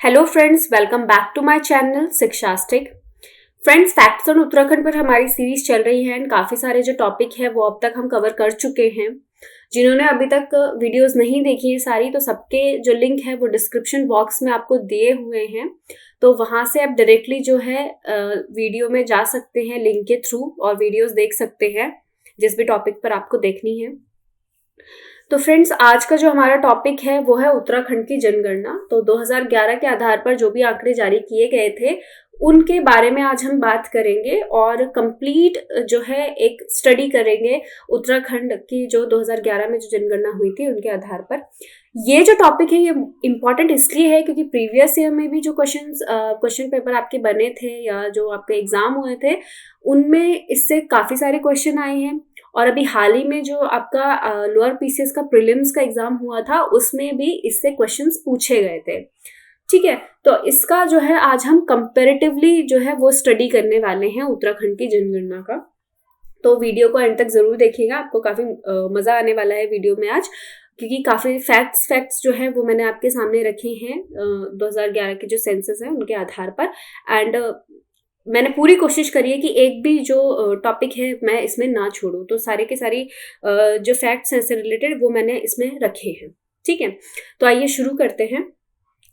Hello friends, welcome back to my channel Shikshastic. Friends, facts on Uttarakhand पर हमारी series चल रही है एंड काफ़ी सारे जो टॉपिक है वो अब तक हम कवर कर चुके हैं। जिन्होंने अभी तक वीडियोस नहीं देखी है सारी, तो सबके जो लिंक है वो डिस्क्रिप्शन बॉक्स में आपको दिए हुए हैं, तो वहाँ से आप डायरेक्टली जो है वीडियो में जा सकते हैं लिंक के थ्रू और वीडियोस देख सकते हैं जिस भी टॉपिक पर आपको देखनी है। तो फ्रेंड्स, आज का जो हमारा टॉपिक है वो है उत्तराखंड की जनगणना। तो 2011 के आधार पर जो भी आंकड़े जारी किए गए थे उनके बारे में आज हम बात करेंगे और कंप्लीट जो है एक स्टडी करेंगे उत्तराखंड की जो 2011 में जो जनगणना हुई थी उनके आधार पर। ये जो टॉपिक है ये इम्पॉर्टेंट इसलिए है क्योंकि प्रीवियस ईयर में भी जो क्वेश्चन पेपर आपके बने थे या जो आपके एग्जाम हुए थे उनमें इससे काफ़ी सारे क्वेश्चन आए हैं। और अभी हाल ही में जो आपका लोअर पीसीएस का प्रीलिम्स का एग्जाम हुआ था उसमें भी इससे क्वेश्चंस पूछे गए थे। ठीक है, तो इसका जो है आज हम कंपैरेटिवली जो है वो स्टडी करने वाले हैं उत्तराखंड की जनगणना का। तो वीडियो को एंड तक जरूर देखिएगा, आपको काफी मजा आने वाला है वीडियो में आज, क्योंकि काफी फैक्ट्स जो है वो मैंने आपके सामने रखे हैं 2011 के जो सेंसस है उनके आधार पर। एंड मैंने पूरी कोशिश करी है कि एक भी जो टॉपिक है मैं इसमें ना छोड़ूं, तो सारे के सारी जो फैक्ट्स हैं इससे रिलेटेड वो मैंने इसमें रखे हैं। ठीक है, तो आइए शुरू करते हैं।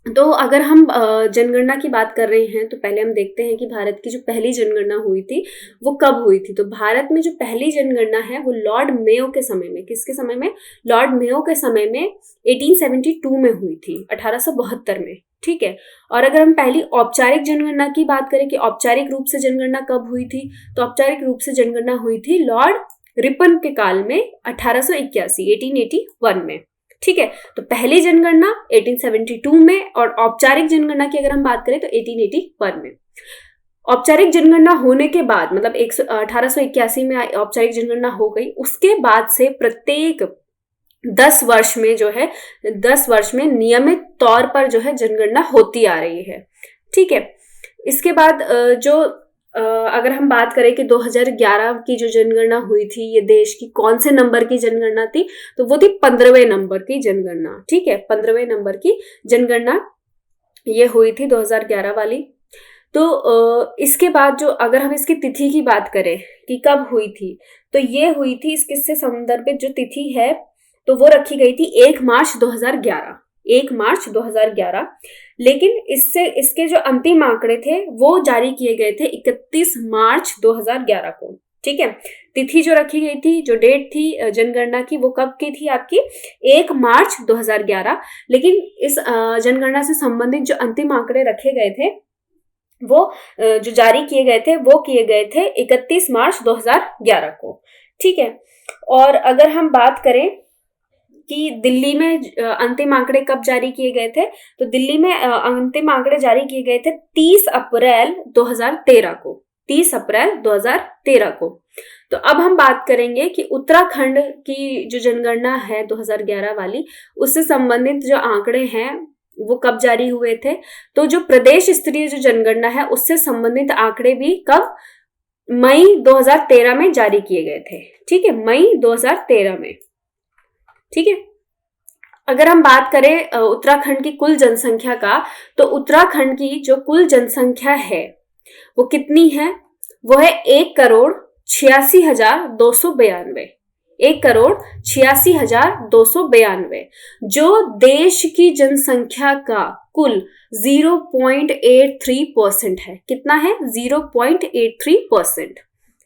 तो अगर हम जनगणना की बात कर रहे हैं तो पहले हम देखते हैं कि भारत की जो पहली जनगणना हुई थी वो कब हुई थी। तो भारत में जो पहली जनगणना है वो लॉर्ड मेयो के समय में, किसके समय में? लॉर्ड मेयो के समय में 1872 में हुई थी, 1872 में। ठीक है, और अगर हम पहली औपचारिक जनगणना की बात करें कि औपचारिक रूप से जनगणना कब हुई थी, तो औपचारिक रूप से जनगणना हुई थी लॉर्ड रिपन के काल में 1881 में। ठीक है, तो पहली जनगणना 1872 में और औपचारिक जनगणना की अगर हम बात करें तो 1881 में। औपचारिक जनगणना होने के बाद मतलब 1881 में औपचारिक जनगणना हो गई, उसके बाद से प्रत्येक 10 वर्ष में जो है 10 वर्ष में नियमित तौर पर जो है जनगणना होती आ रही है। ठीक है, इसके बाद जो अगर हम बात करें कि 2011 की जो जनगणना हुई थी ये देश की कौन से नंबर की जनगणना थी, तो वो थी 15वें नंबर की जनगणना। ठीक है, 15वें नंबर की जनगणना ये हुई थी 2011 वाली। तो इसके बाद जो अगर हम इसकी तिथि की बात करें कि कब हुई थी, तो ये हुई थी इससे संदर्भित जो तिथि है तो वो रखी गई थी 1 मार्च 2011, 1 मार्च 2011। लेकिन इसके जो अंतिम आंकड़े थे वो जारी किए गए थे 31 मार्च 2011 को। ठीक है, तिथि जो रखी गई थी, जो डेट थी जनगणना की, वो कब की थी आपकी? 1 मार्च 2011। लेकिन इस जनगणना से संबंधित जो अंतिम आंकड़े रखे गए थे वो जो जारी किए गए थे वो किए गए थे 31 मार्च 2011 को। ठीक है, और अगर हम बात करें कि दिल्ली में अंतिम आंकड़े कब जारी किए गए थे, तो दिल्ली में अंतिम आंकड़े जारी किए गए थे 30 अप्रैल 2013 को, 30 अप्रैल 2013 को। तो अब हम बात करेंगे कि उत्तराखंड की जो जनगणना है 2011 वाली, उससे संबंधित जो आंकड़े हैं वो कब जारी हुए थे। तो जो प्रदेश स्तरीय जो जनगणना है उससे संबंधित आंकड़े भी कब? मई 2013 में जारी किए गए थे। ठीक है, मई 2013 में। ठीक है, अगर हम बात करें उत्तराखंड की कुल जनसंख्या का, तो उत्तराखंड की जो कुल जनसंख्या है वो कितनी है? वो है 1,86,292, 1,86,292, जो देश की जनसंख्या का कुल 0.83% है। कितना है? 0.83%।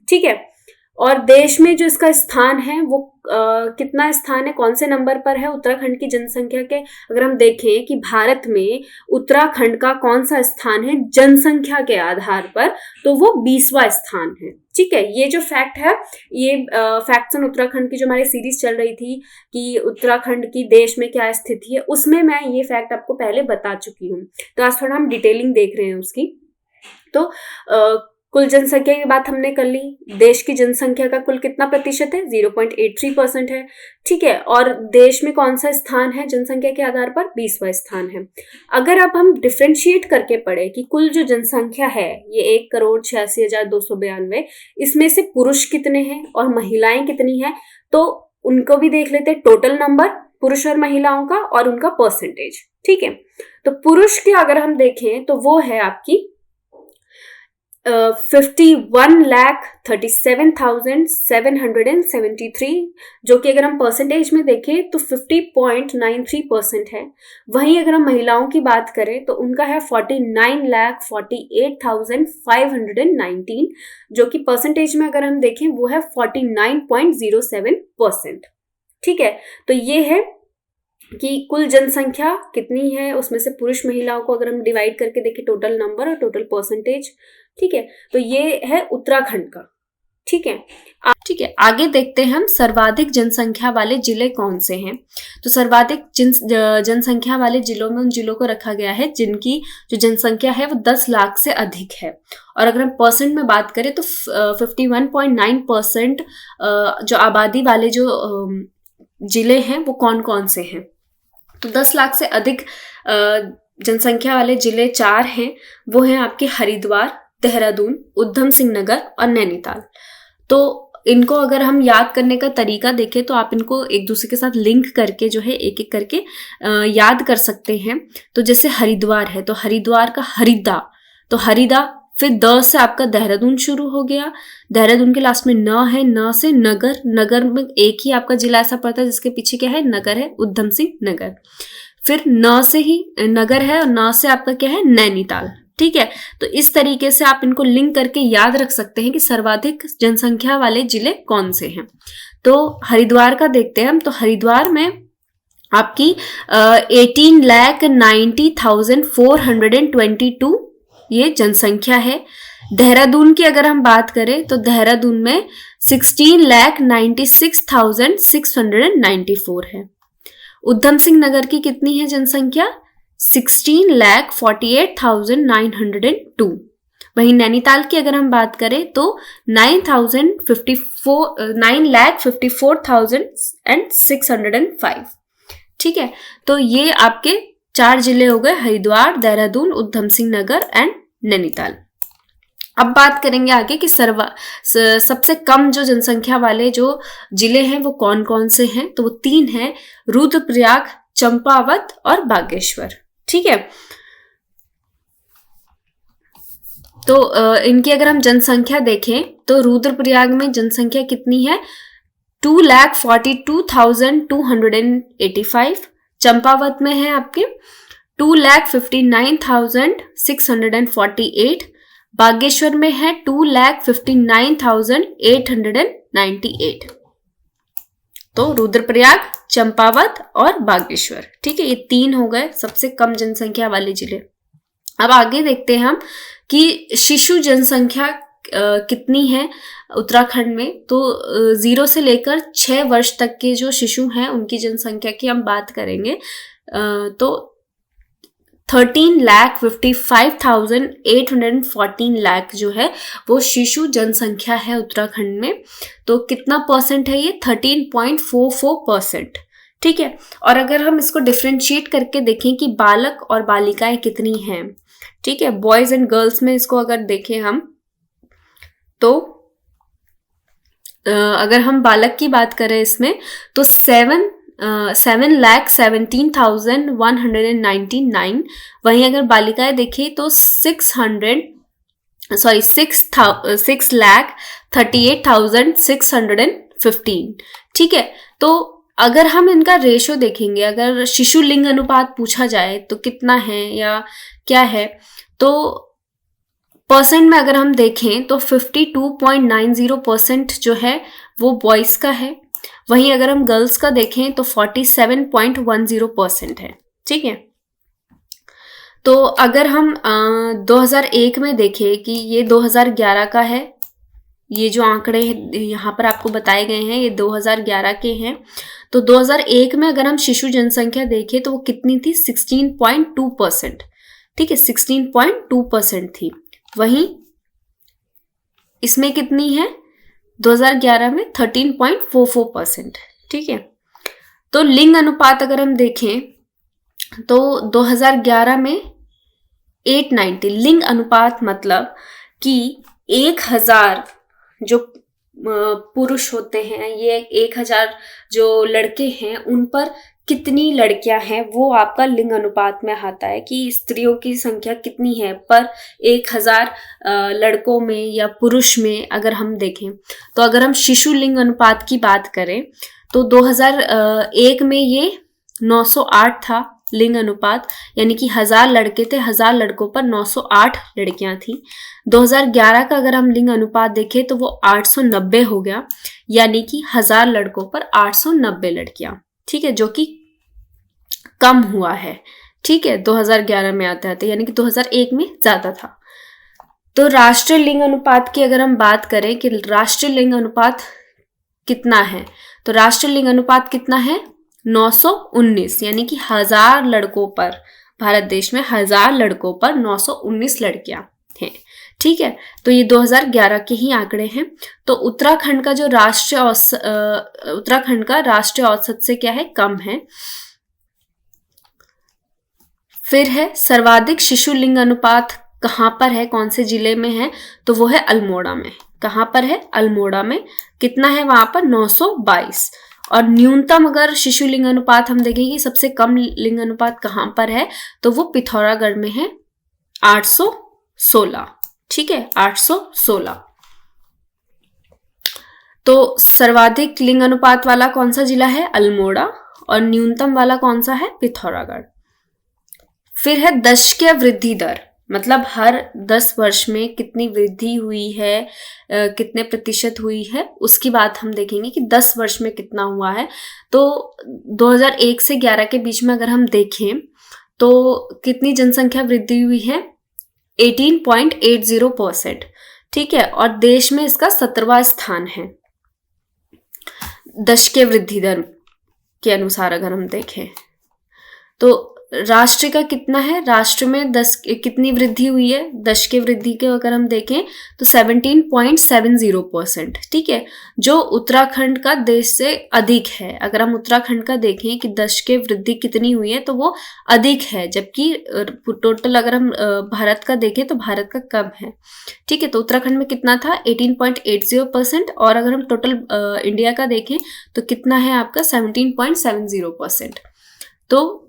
ठीक है, और देश में जो इसका स्थान है वो कितना स्थान है, कौन से नंबर पर है उत्तराखंड की जनसंख्या के? अगर हम देखें कि भारत में उत्तराखंड का कौन सा स्थान है जनसंख्या के आधार पर, तो वो 20वां स्थान है। ठीक है, ये जो फैक्ट है, ये फैक्ट्स ऑन उत्तराखंड की जो हमारी सीरीज चल रही थी कि उत्तराखंड की देश में क्या स्थिति है, उसमें मैं ये फैक्ट आपको पहले बता चुकी हूँ। तो आज थोड़ा हम डिटेलिंग देख रहे हैं उसकी। तो कुल जनसंख्या की बात हमने कर ली, देश की जनसंख्या का कुल कितना प्रतिशत है? 0.83% है। ठीक है, और देश में कौन सा स्थान है जनसंख्या के आधार पर? 20वां स्थान है। अगर अब हम डिफ्रेंशिएट करके पढ़े कि कुल जो जनसंख्या है ये 1,86,292, इसमें से पुरुष कितने हैं और महिलाएं कितनी हैं, तो उनको भी देख लेते हैं। टोटल नंबर पुरुष और महिलाओं का और उनका परसेंटेज। ठीक है, तो पुरुष के अगर हम देखें तो वो है आपकी 51,37,773, जो कि अगर हम परसेंटेज में देखें तो 50.93% है। वहीं अगर हम महिलाओं की बात करें तो उनका है 49,48,519, जो कि परसेंटेज में अगर हम देखें वो है 49.07%। ठीक है, तो ये है कि कुल जनसंख्या कितनी है, उसमें से पुरुष महिलाओं को अगर हम डिवाइड करके देखें टोटल नंबर और टोटल परसेंटेज। ठीक है, तो ये है उत्तराखंड का। ठीक है, आगे देखते हैं हम सर्वाधिक जनसंख्या वाले जिले कौन से हैं। तो सर्वाधिक जनसंख्या वाले जिलों में उन जिलों को रखा गया है जिनकी जो जनसंख्या है वो 10 लाख से अधिक है। और अगर हम परसेंट में बात करें तो 51.9% जो आबादी वाले जो जिले हैं वो कौन कौन से हैं। तो 10 लाख से अधिक जनसंख्या वाले जिले 4 हैं, वो हैं आपके हरिद्वार, देहरादून, उधम सिंह नगर और नैनीताल। तो इनको अगर हम याद करने का तरीका देखें तो आप इनको एक दूसरे के साथ लिंक करके जो है एक एक करके याद कर सकते हैं। तो जैसे हरिद्वार है तो हरिद्वार का हरिदा, तो हरिदा, फिर द से आपका देहरादून शुरू हो गया, देहरादून के लास्ट में न है, न से नगर, नगर में एक ही आपका जिला ऐसा पड़ता है जिसके पीछे क्या है, नगर है, उधम सिंह नगर। फिर न से ही नगर है और न से आपका क्या है, नैनीताल। ठीक है, तो इस तरीके से आप इनको लिंक करके याद रख सकते हैं कि सर्वाधिक जनसंख्या वाले जिले कौन से हैं। तो हरिद्वार का देखते हैं हम, तो हरिद्वार में आपकी 18,90,422 ये जनसंख्या है। देहरादून की अगर हम बात करें तो देहरादून में 16,96,694 है। उधम सिंह नगर की कितनी है जनसंख्या, 16,48,902। वहीं नैनीताल की अगर हम बात करें तो 9,54,605। ठीक है, तो ये आपके 4 जिले हो गए, हरिद्वार, देहरादून, उधम सिंह नगर एंड नैनीताल। अब बात करेंगे आगे कि सबसे कम जो जनसंख्या वाले जो जिले हैं वो कौन कौन से हैं। तो वो 3 हैं, रुद्रप्रयाग, चंपावत और बागेश्वर। ठीक है, तो इनकी अगर हम जनसंख्या देखें तो रुद्रप्रयाग में जनसंख्या कितनी है, 2,42,285। चंपावत में है आपके 2,59,648। बागेश्वर में है 2,59,898। तो रुद्रप्रयाग, चंपावत और बागेश्वर। ठीक है, ये 3 हो गए सबसे कम जनसंख्या वाले जिले। अब आगे देखते हैं हम कि शिशु जनसंख्या कितनी है उत्तराखंड में। तो 0 से लेकर 6 वर्ष तक के जो शिशु हैं उनकी जनसंख्या की हम बात करेंगे तो 13,55,814 लाख जो है वो शिशु जनसंख्या है उत्तराखंड में। तो कितना परसेंट है ये, 13.44%। ठीक है, और अगर हम इसको डिफरेंशिएट करके देखें कि बालक और बालिकाएं कितनी हैं, ठीक है, बॉयज एंड गर्ल्स में इसको अगर देखें हम तो अगर हम बालक की बात करें इसमें तो 7,17,199। वहीं अगर बालिकाएं देखें तो 6,38,615। ठीक है, तो अगर हम इनका रेशो देखेंगे, अगर शिशु लिंग अनुपात पूछा जाए तो कितना है या क्या है, तो परसेंट में अगर हम देखें तो 52.90% जो है वो बॉयज का है। वहीं अगर हम गर्ल्स का देखें तो 47.10% है। ठीक है, तो अगर हम 2001 में देखें कि ये 2011 का है, ये जो आंकड़े यहाँ पर आपको बताए गए हैं ये 2011 के हैं। तो 2001 में अगर हम शिशु जनसंख्या देखें तो वो कितनी थी, 16.2%। ठीक है, 16.2% थी। वहीं इसमें कितनी है, 2011 में 13.44%। ठीक है, तो लिंग अनुपात अगर हम देखें तो 2011 में 890 लिंग अनुपात, मतलब कि 1000 जो पुरुष होते हैं, ये 1000 जो लड़के हैं उन पर कितनी लड़कियां हैं वो आपका लिंग अनुपात में आता है कि स्त्रियों की संख्या कितनी है पर 1000 लड़कों में या पुरुष में। अगर हम देखें तो अगर हम शिशु लिंग अनुपात की बात करें तो 2001 में ये 908 था लिंग अनुपात, यानी कि 1000 लड़के थे, 1000 लड़कों पर 908 लड़कियां थी। 2011 का अगर हम लिंग अनुपात देखें तो वो 890 हो गया, यानी कि 1000 लड़कों पर 890 लड़कियां। ठीक है, जो कि कम हुआ है। ठीक है, 2011 में आता है, यानी कि 2001 में ज्यादा था। तो राष्ट्रीय लिंग अनुपात की अगर हम बात करें कि राष्ट्रीय लिंग अनुपात कितना है, तो राष्ट्रीय लिंग अनुपात कितना है 919, यानी कि 1000 लड़कों पर, भारत देश में 1000 लड़कों पर 919 लड़कियां हैं। ठीक है, तो ये 2011 के ही आंकड़े हैं। तो उत्तराखंड का जो उत्तराखंड का राष्ट्रीय औसत से क्या है, कम है। फिर है सर्वाधिक शिशु लिंग अनुपात कहां पर है, कौन से जिले में है, तो वो है अल्मोड़ा में। कहां पर है, अल्मोड़ा में। कितना है वहां पर 922। और न्यूनतम अगर शिशु लिंग अनुपात हम देखेंगे सबसे कम लिंग अनुपात कहां पर है, तो वो पिथौरागढ़ में है 816। ठीक है, 816। तो सर्वाधिक लिंग अनुपात वाला कौन सा जिला है, अल्मोड़ा, और न्यूनतम वाला कौन सा है, पिथौरागढ़। फिर है दशकीय वृद्धि दर, मतलब हर 10 वर्ष में कितनी वृद्धि हुई है, कितने प्रतिशत हुई है, उसकी बात हम देखेंगे कि 10 वर्ष में कितना हुआ है। तो 2001 से 11 के बीच में अगर हम देखें तो कितनी जनसंख्या वृद्धि हुई है, 18.80%। ठीक है, और देश में इसका 17वां स्थान है दशकीय वृद्धि दर के अनुसार अगर हम देखें। तो राष्ट्र का कितना है, राष्ट्र में कितनी वृद्धि हुई है, दशकीय वृद्धि के अगर हम देखें तो 17.70%। ठीक है, जो उत्तराखंड का देश से अधिक है। अगर हम उत्तराखंड का देखें कि दशकीय वृद्धि कितनी हुई है तो वो अधिक है, जबकि टोटल अगर हम भारत का देखें तो भारत का कम है। ठीक है, तो उत्तराखंड में कितना था 18.80%, और अगर हम टोटल इंडिया का देखें तो कितना है आपका 17.70%। तो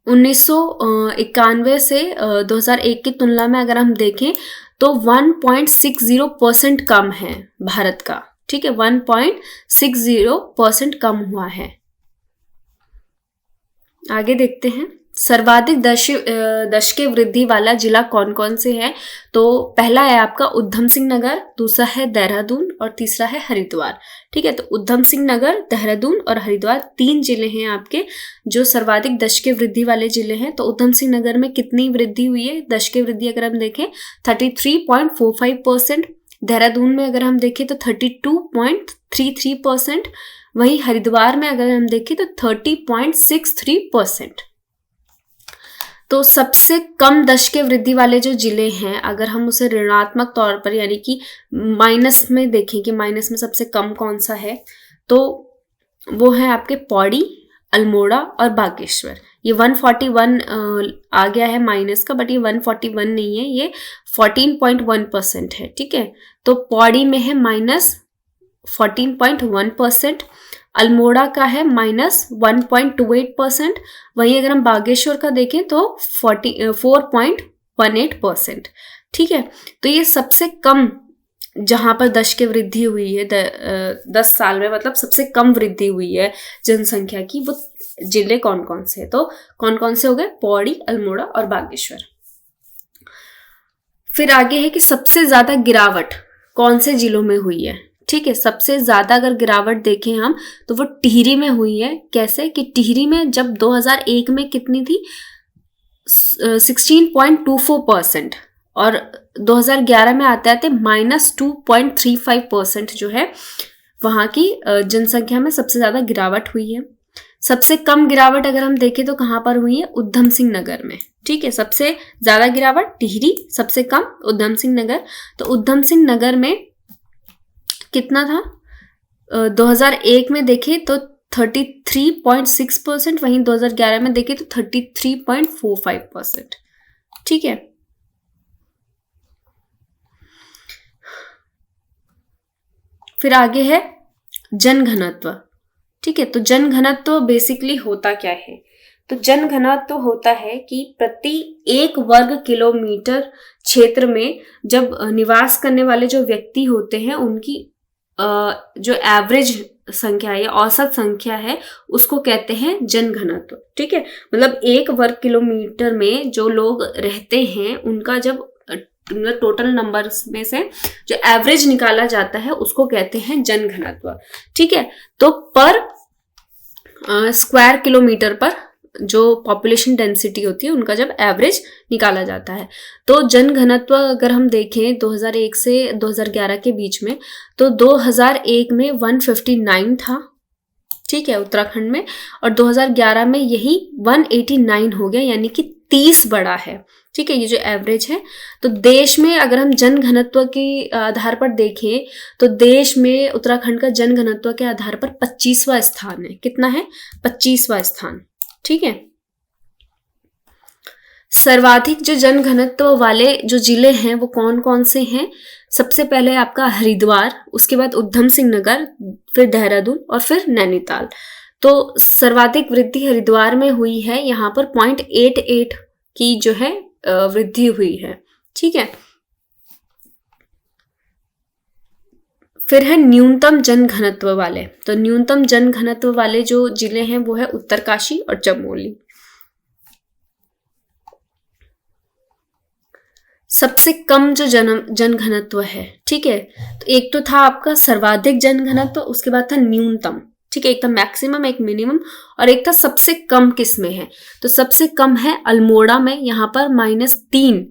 1991 से 2001 की तुलना में अगर हम देखें तो 1.60% कम है भारत का। ठीक है, 1.60% कम हुआ है। आगे देखते हैं सर्वाधिक दशकीय वृद्धि वाला जिला कौन कौन से है। तो पहला है आपका उधम सिंह नगर, दूसरा है देहरादून और तीसरा है हरिद्वार। ठीक है, तो उधम सिंह नगर, देहरादून और हरिद्वार 3 जिले हैं आपके जो सर्वाधिक दशकीय वृद्धि वाले जिले हैं। तो उधम सिंह नगर में कितनी वृद्धि हुई है, दशकीय वृद्धि अगर हम देखें 33.45%। देहरादून में अगर हम देखें तो 32.33%। वहीं हरिद्वार में अगर हम देखें तो 30.63%। तो सबसे कम दशकीय वृद्धि वाले जो जिले हैं, अगर हम उसे ऋणात्मक तौर पर यानी कि माइनस में देखें कि माइनस में सबसे कम कौन सा है, तो वो है आपके पौड़ी, अल्मोड़ा और बागेश्वर। ये 141 आ गया है माइनस का, बट ये 141 नहीं है, ये 14.1% है। ठीक है, तो पौड़ी में है -14.1%, अल्मोड़ा का है -1.28%, वहीं अगर हम बागेश्वर का देखें तो 4.18%। ठीक है, तो ये सबसे कम जहां पर दशकीय वृद्धि हुई है 10 साल में, मतलब सबसे कम वृद्धि हुई है जनसंख्या की, वो जिले कौन कौन से, तो कौन कौन से हो गए, पौड़ी, अल्मोड़ा और बागेश्वर। फिर आगे है कि सबसे ज्यादा गिरावट कौन से जिलों में हुई है। ठीक है, सबसे ज्यादा अगर गिरावट देखें हम तो वो टिहरी में हुई है। कैसे कि टिहरी में जब 2001 में कितनी थी 16.24%, और 2011 में आते आते -2.35% जो है वहां की जनसंख्या में सबसे ज्यादा गिरावट हुई है। सबसे कम गिरावट अगर हम देखें तो कहां पर हुई है, उधम सिंह नगर में। ठीक है, सबसे ज्यादा गिरावट टिहरी, सबसे कम उधम सिंह नगर। तो उधम सिंह नगर में कितना था 2001 में देखें तो 33.6%, वहीं 2011 में देखें तो 33.45%। ठीक है, फिर आगे है जनघनत्व। ठीक है, तो जनघनत्व बेसिकली होता क्या है? तो जनघनत्व होता है कि प्रति 1 वर्ग किलोमीटर क्षेत्र में जब निवास करने वाले जो व्यक्ति होते हैं उनकी जो एवरेज संख्या या औसत संख्या है उसको कहते हैं जनघनत्व। ठीक है, मतलब 1 वर्ग किलोमीटर में जो लोग रहते हैं उनका जब टोटल नंबर्स में से जो एवरेज निकाला जाता है उसको कहते हैं जनघनत्व। ठीक है, तो पर स्क्वायर किलोमीटर पर जो पॉपुलेशन डेंसिटी होती है उनका जब एवरेज निकाला जाता है। तो जनघनत्व अगर हम देखें 2001 से 2011 के बीच में, तो 2001 में 159 था, ठीक है, उत्तराखंड में, और 2011 में यही 189 हो गया, यानी कि 30 बढ़ा है। ठीक है, ये जो एवरेज है। तो देश में अगर हम जनघनत्व के आधार पर देखें तो देश में उत्तराखंड का जनघनत्व के आधार पर 25वां स्थान है। कितना है? 25वां स्थान। ठीक है, सर्वाधिक जो जनघनत्व वाले जो जिले हैं वो कौन कौन से हैं? सबसे पहले आपका हरिद्वार, उसके बाद उधम सिंह नगर, फिर देहरादून और फिर नैनीताल। तो सर्वाधिक वृद्धि हरिद्वार में हुई है, यहाँ पर 0.88 की जो है वृद्धि हुई है। ठीक है, फिर है न्यूनतम जनघनत्व वाले। तो न्यूनतम जनघनत्व वाले जो जिले हैं वो है उत्तरकाशी और चमोली। सबसे कम जो जनघनत्व है, ठीक है, तो एक तो था आपका सर्वाधिक जनघनत्व, उसके बाद था न्यूनतम। ठीक है, एक था मैक्सिमम, एक मिनिमम, और एक था सबसे कम किस में है? तो सबसे कम है अल्मोड़ा में, यहाँ पर -3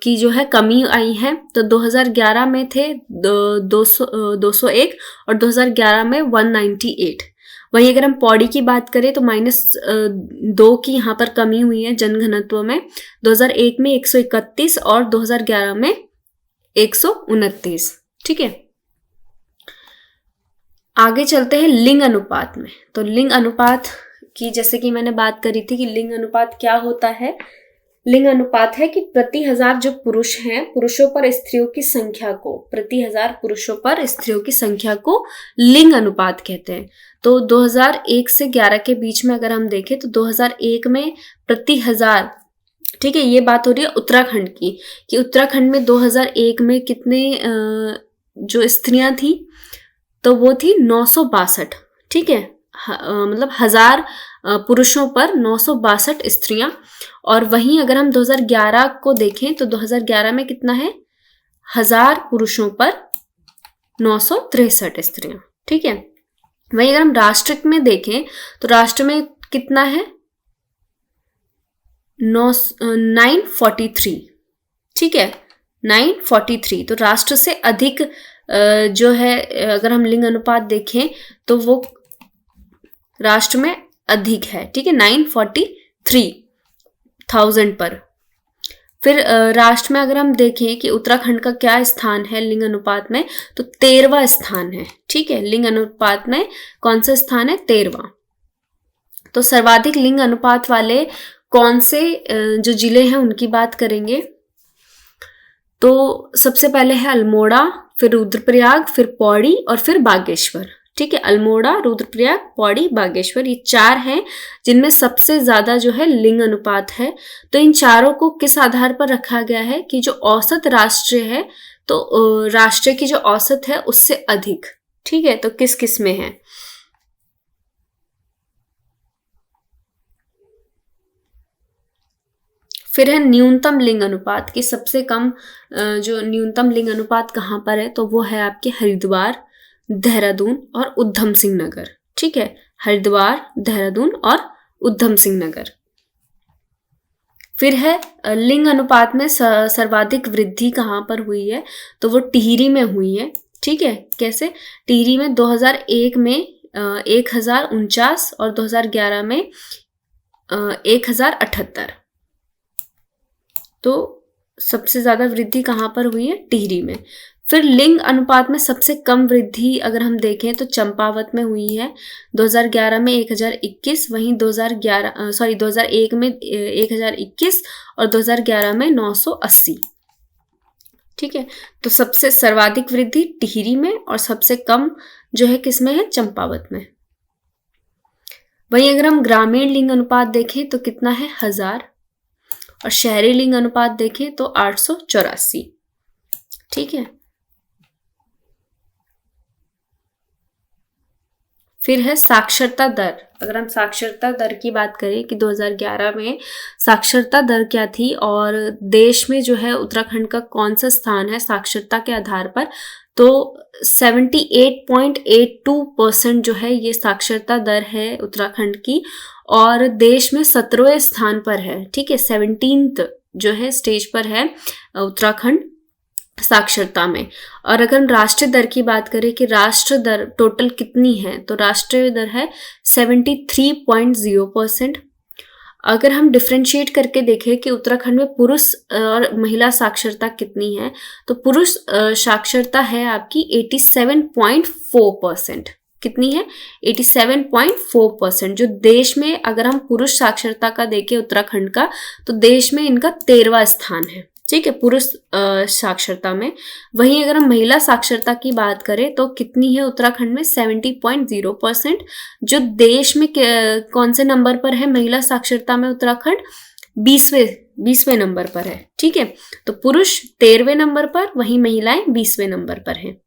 की जो है कमी आई है। तो 2011 में थे 201 और 2011 में 198। वहीं अगर हम पौड़ी की बात करें तो -2 की यहाँ पर कमी हुई है जनघनत्व में। 2001 में 131 और 2011 में 129। ठीक है, आगे चलते हैं लिंग अनुपात में। तो लिंग अनुपात की जैसे कि मैंने बात करी थी कि लिंग अनुपात क्या होता है? लिंग अनुपात है कि प्रति 1000 जो पुरुष हैं, पुरुषों पर स्त्रियों की संख्या को, प्रति 1000 पुरुषों पर स्त्रियों की संख्या को लिंग अनुपात कहते हैं। तो 2001 से 11 के बीच में अगर हम देखें तो 2001 में प्रति 1000, ठीक है, ये बात हो रही है उत्तराखंड की, कि उत्तराखंड में 2001 में कितने जो स्त्रियां थी, तो वो थी 962। ठीक है, मतलब 1000 पुरुषों पर 962 स्त्रियां। और वहीं अगर हम 2011 को देखें तो 2011 में कितना है? 1000 पुरुषों पर 963 स्त्रियां। ठीक है, वहीं अगर हम राष्ट्र में देखें तो राष्ट्र में कितना है? 943। ठीक है, 943। तो राष्ट्र से अधिक जो है अगर हम लिंग अनुपात देखें तो वो राष्ट्र में अधिक है। ठीक है, 943,000 पर। फिर राष्ट्र में अगर हम देखें कि उत्तराखंड का क्या स्थान है लिंग अनुपात में, तो 13वां स्थान है। ठीक है, लिंग अनुपात में कौन सा स्थान है? 13वां। तो सर्वाधिक लिंग अनुपात वाले कौन से जो जिले हैं उनकी बात करेंगे। तो सबसे पहले है अल्मोड़ा, फिर रुद्रप्रयाग, फिर पौड़ी और फिर बागेश्वर। ठीक है, अल्मोड़ा, रुद्रप्रयाग, पौड़ी, बागेश्वर, ये 4 हैं जिनमें सबसे ज्यादा जो है लिंग अनुपात है। तो इन चारों को किस आधार पर रखा गया है? कि जो औसत राष्ट्रीय है, तो राष्ट्रीय की जो औसत है उससे अधिक। ठीक है, तो किस किस में है? फिर है न्यूनतम लिंग अनुपात की सबसे कम जो न्यूनतम लिंग अनुपात कहाँ पर है? तो वो है आपके हरिद्वार, देहरादून और उधम सिंह नगर। ठीक है, हरिद्वार, देहरादून और उधम सिंह नगर। फिर है लिंग अनुपात में सर्वाधिक वृद्धि कहाँ पर हुई है? तो वो टिहरी में हुई है। ठीक है, कैसे? टिहरी में 2001 में 1049 और 2011 में 1078। तो सबसे ज्यादा वृद्धि कहाँ पर हुई है? टिहरी में। फिर लिंग अनुपात में सबसे कम वृद्धि अगर हम देखें तो चंपावत में हुई है 2011 में 1021, वहीं 2001 में 1021 और 2011 में 980। ठीक है, तो सबसे सर्वाधिक वृद्धि टिहरी में और सबसे कम जो है किसमें है? चंपावत में। वहीं अगर हम ग्रामीण लिंग अनुपात देखें तो कितना है 1000, और शहरी लिंग अनुपात देखें तो 884। ठीक है, फिर है साक्षरता दर। अगर हम साक्षरता दर की बात करें कि 2011 में साक्षरता दर क्या थी और देश में जो है उत्तराखंड का कौन सा स्थान है साक्षरता के आधार पर, तो 78.82% जो है ये साक्षरता दर है उत्तराखंड की, और देश में 17वें स्थान पर है। ठीक है, 17th जो है स्टेज पर है उत्तराखंड साक्षरता में। और अगर हम राष्ट्रीय दर की बात करें कि राष्ट्रीय दर टोटल कितनी है, तो राष्ट्रीय दर है 73.0%। अगर हम डिफ्रेंशिएट करके देखें कि उत्तराखंड में पुरुष और महिला साक्षरता कितनी है, तो पुरुष साक्षरता है आपकी 87.4%। कितनी है? 87.4%। जो देश में अगर हम पुरुष साक्षरता का देखें उत्तराखंड का, तो देश में इनका 13वां स्थान है। ठीक है, पुरुष साक्षरता में। वहीं अगर हम महिला साक्षरता की बात करें तो कितनी है उत्तराखंड में? 70.0%। जो देश में कौन से नंबर पर है महिला साक्षरता में उत्तराखंड? 20वें नंबर पर है। ठीक है, तो पुरुष 13वें नंबर पर, वहीं महिलाएं 20वें नंबर पर हैं।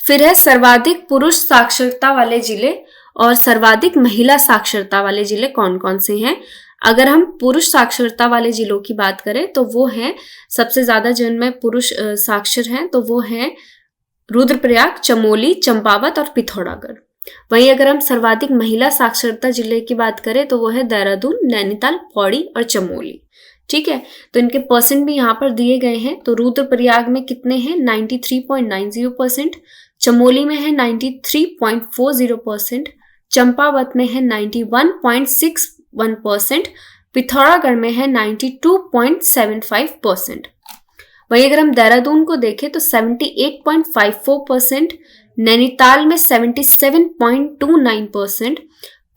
फिर है सर्वाधिक पुरुष साक्षरता वाले जिले और सर्वाधिक महिला साक्षरता वाले जिले कौन कौन से हैं। अगर हम पुरुष साक्षरता वाले जिलों की बात करें तो वो है, सबसे ज्यादा जिनमें पुरुष साक्षर हैं तो वो हैं रुद्रप्रयाग, चमोली, चंपावत और पिथौरागढ़। वहीं अगर हम सर्वाधिक महिला साक्षरता जिले की बात करें तो वो है देहरादून, नैनीताल, पौड़ी और चमोली। ठीक है, तो इनके परसेंट भी यहाँ पर दिए गए हैं। तो रुद्रप्रयाग में कितने हैं? 93.90%, चमोली में है 93.40%, चंपावत में है 91.61%, पिथौरागढ़ में है 92.75%। वहीं अगर हम देहरादून को देखें तो 78.54%, नैनीताल में 77.29%,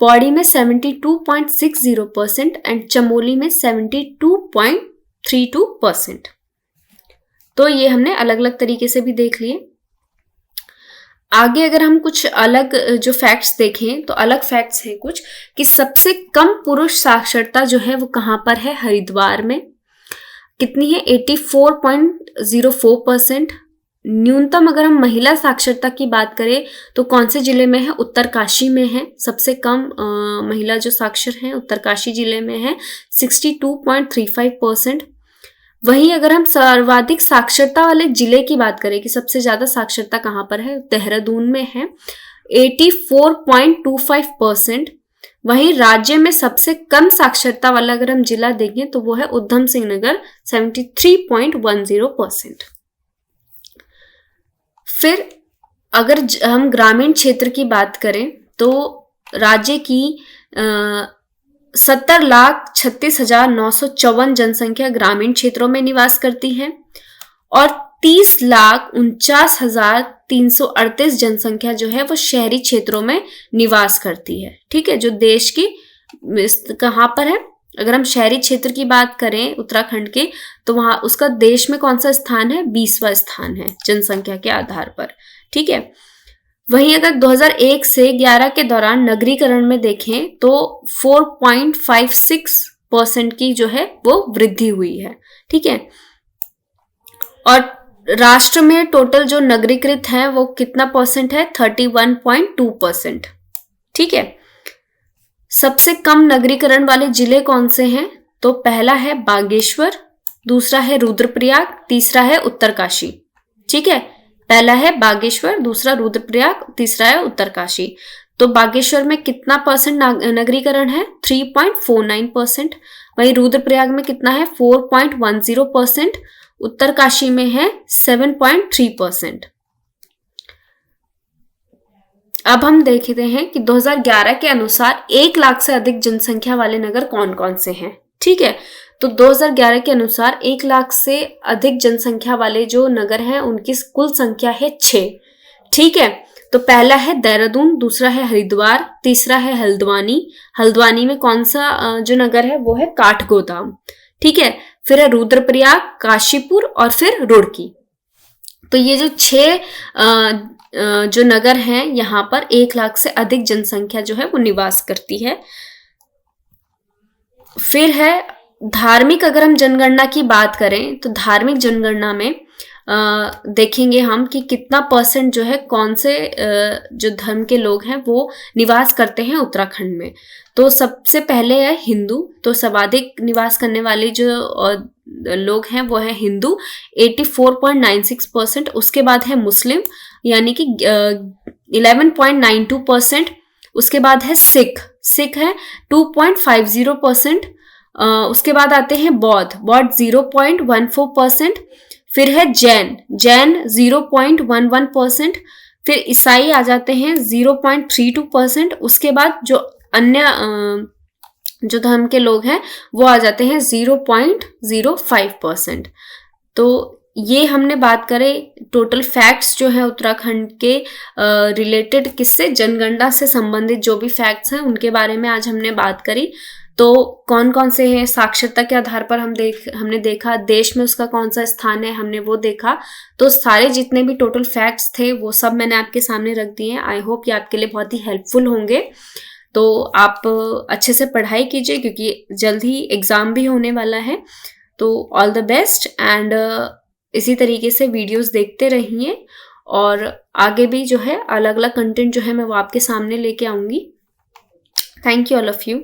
पौड़ी में 72.60% एंड चमोली में 72.32%। तो ये हमने अलग अलग तरीके से भी देख लिए। आगे अगर हम कुछ अलग जो फैक्ट्स देखें तो अलग फैक्ट्स हैं कुछ, कि सबसे कम पुरुष साक्षरता जो है वो कहाँ पर है? हरिद्वार में। कितनी है? 84.04%। न्यूनतम अगर हम महिला साक्षरता की बात करें तो कौन से जिले में है? उत्तरकाशी में है। सबसे कम महिला जो साक्षर हैं उत्तरकाशी जिले में है, 62.35%। वहीं अगर हम सर्वाधिक साक्षरता वाले जिले की बात करें कि सबसे ज्यादा साक्षरता कहाँ पर है, देहरादून में है 84.25%। वहीं राज्य में सबसे कम साक्षरता वाला अगर हम जिला देखें तो वो है उधम सिंह नगर 73.10%। फिर अगर हम ग्रामीण क्षेत्र की बात करें तो राज्य की 70,36,954 जनसंख्या ग्रामीण क्षेत्रों में निवास करती है और 30,49,338 जनसंख्या जो है वो शहरी क्षेत्रों में निवास करती है। ठीक है, जो देश की कहाँ पर है? अगर हम शहरी क्षेत्र की बात करें उत्तराखंड के तो वहां उसका देश में कौन सा स्थान है? 20वां स्थान है जनसंख्या के आधार पर। ठीक है, वहीं अगर 2001 से 11 के दौरान नगरीकरण में देखें तो 4.56% की जो है वो वृद्धि हुई है। ठीक है, और राष्ट्र में टोटल जो नगरीकृत है वो कितना परसेंट है? 31.2%। ठीक है, सबसे कम नगरीकरण वाले जिले कौन से हैं? तो पहला है बागेश्वर, दूसरा है रुद्रप्रयाग, तीसरा है उत्तरकाशी। ठीक है, पहला है बागेश्वर, दूसरा रुद्रप्रयाग, तीसरा है उत्तरकाशी। तो बागेश्वर में कितना परसेंट नगरीकरण है? 3.49%। वहीं रुद्रप्रयाग में कितना है? 4.10%। उत्तरकाशी में है 7.3%। अब हम देखते हैं कि 2011 के अनुसार 1 लाख से अधिक जनसंख्या वाले नगर कौन कौन से हैं। ठीक है, तो 2011 के अनुसार 1 लाख से अधिक जनसंख्या वाले जो नगर हैं उनकी कुल संख्या है 6। ठीक है, तो पहला है देहरादून, दूसरा है हरिद्वार, तीसरा है हल्द्वानी। हल्द्वानी में कौन सा जो नगर है वो है काठगोदाम। ठीक है, फिर है रुद्रप्रयाग, काशीपुर और फिर रुड़की। तो ये जो 6 जो नगर हैं, यहाँ पर 1 लाख से अधिक जनसंख्या जो है वो निवास करती है। फिर है धार्मिक, अगर हम जनगणना की बात करें तो धार्मिक जनगणना में देखेंगे हम कि कितना % जो है कौन से जो धर्म के लोग हैं वो निवास करते हैं उत्तराखंड में। तो सबसे पहले है हिंदू, तो सर्वाधिक निवास करने वाले जो लोग हैं वो है हिंदू 84.96%। उसके बाद है मुस्लिम यानी कि 11.92%। उसके बाद है सिख है 2.50%। उसके बाद आते हैं बौद्ध 0.14%। फिर है जैन 0.11%। फिर ईसाई आ जाते हैं 0.32%। उसके बाद जो अन्य जो धर्म के लोग हैं वो आ जाते हैं 0.05%। तो ये हमने बात करें टोटल फैक्ट्स जो है उत्तराखंड के रिलेटेड, किससे, जनगणना से संबंधित जो भी फैक्ट्स हैं उनके बारे में आज हमने बात करी। तो कौन कौन से हैं, साक्षरता के आधार पर हमने देखा, देश में उसका कौन सा स्थान है हमने वो देखा। तो सारे जितने भी टोटल फैक्ट्स थे वो सब मैंने आपके सामने रख दिए हैं। आई होप ये आपके लिए बहुत ही हेल्पफुल होंगे। तो आप अच्छे से पढ़ाई कीजिए क्योंकि जल्द ही एग्ज़ाम भी होने वाला है। तो ऑल द बेस्ट एंड इसी तरीके से वीडियोस देखते रहिए और आगे भी जो है अलग अलग कंटेंट जो है मैं वो आपके सामने लेके आऊँगी। Thank you all of you.